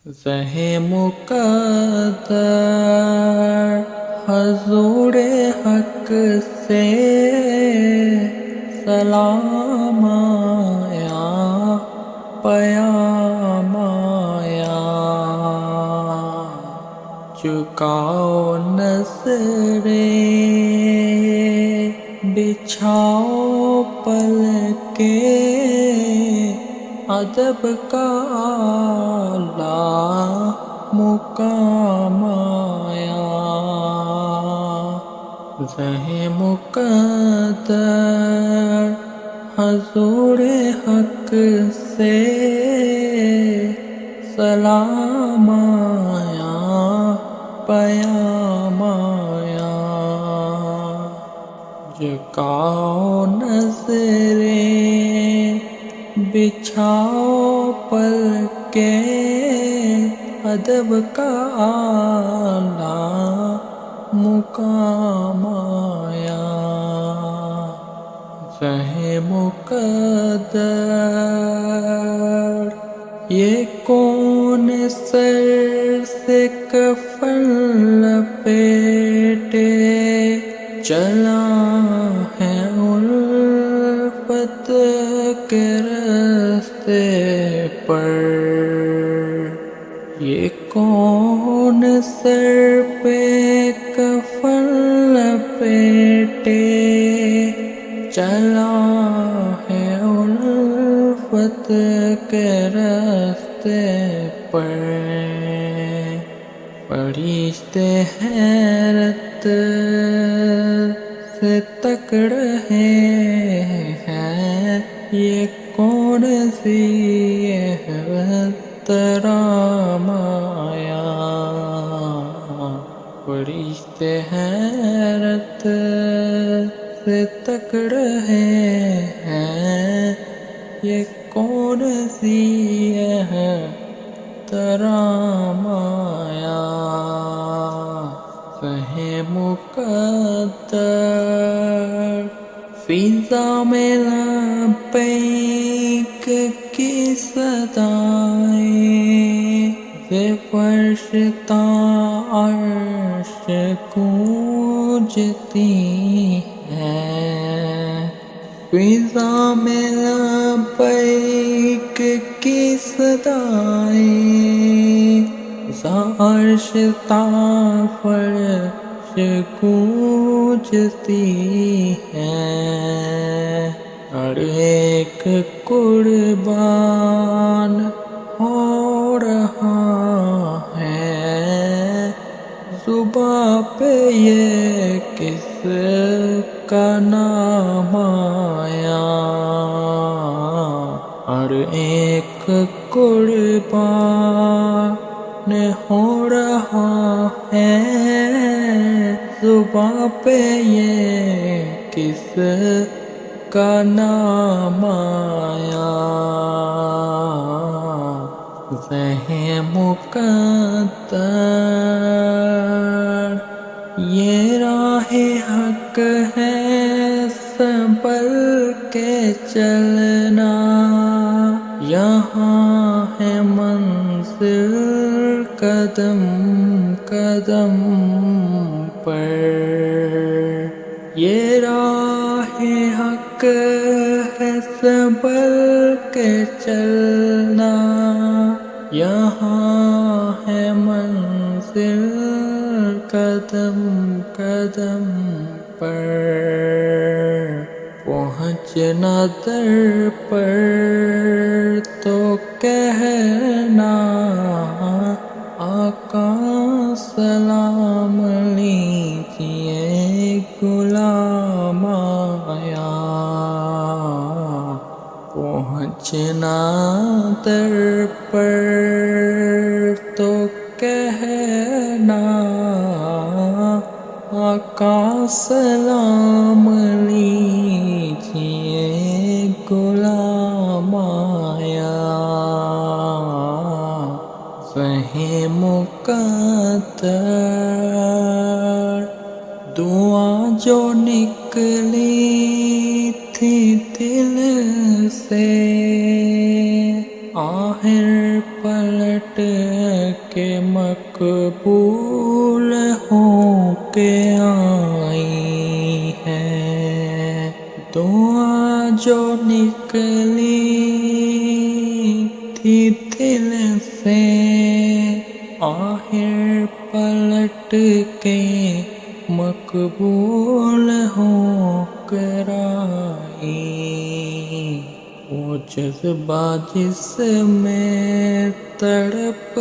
زہ مقدر حضور حق سے سلام آیا، پیام آیا، جھکاؤ نظریں، بچھاؤ پلکیں، ادب کا اعلیٰ مقام آیا۔ زہ مقدر حضور حق سے سلام آیا، پیام آیا، جھکاؤ نظریں، بچھاؤ پلکیں، ادب کا اعلیٰ مقام آیا۔ زہ مقدر یہ کون سر سے کفن لپیٹے چلا ہے الفت کے راستے پر؟ یہ کون سر پہ کفن لپیٹے چلا ہے الفت کے راستے پر؟ فرشتے حیرت سے تک رہے ہیں، یہ کون سی احترام آیا؟ فرشتے حیرت سے تک رہے ہیں، یہ کون سی احترام آیا؟ زہ مقدر فضا میں لبیک کی صدائیں، سے فرش تا عرش گونجتی ہیں۔ فضا میں لبیک کی صدائیں، عرش تا فرش گونجتی ہیں۔ ہر ایک قربان ہو رہا ہے، زباں پہ یہ کس کا نام آیا؟ ہر ایک قربان ہو رہا ہے، زباں پہ یہ کس کا نام آیا؟ زہ مقدر یہ راہ حق ہے، سنبھل کے چلنا، یہاں ہے منزل قدم قدم پر۔ یہ راہ حق ہے، سنبھل کے چلنا، یہاں ہے منزل قدم قدم پر۔ پہنچنا در پر تو کہنا، آقا سلام لیجیے غلام آیا۔ پہنچنا در پر تو کہنا، آقا سلام لیجیے غلام آیا۔ زہ مقدر دعا جو نکلی تھی دل سے، آخر پلٹ کے مقبول ہو کے آئی ہے، دعا جو نکلی تھی دل سے آخر پلٹ کے مقبول ہو کر آئی، وہ جذبہ جس میں تڑپ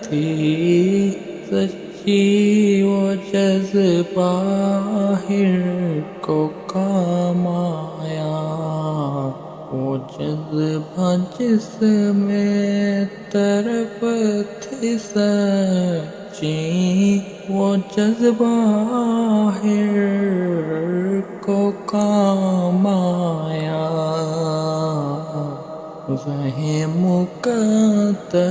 تھی سچی، وہ جذبہ آخر کو کام آیا، وہ جذبہ جس میں تڑپ تھی سچی، وہ جذبہ آخر کو کام آیا، رہے مقدر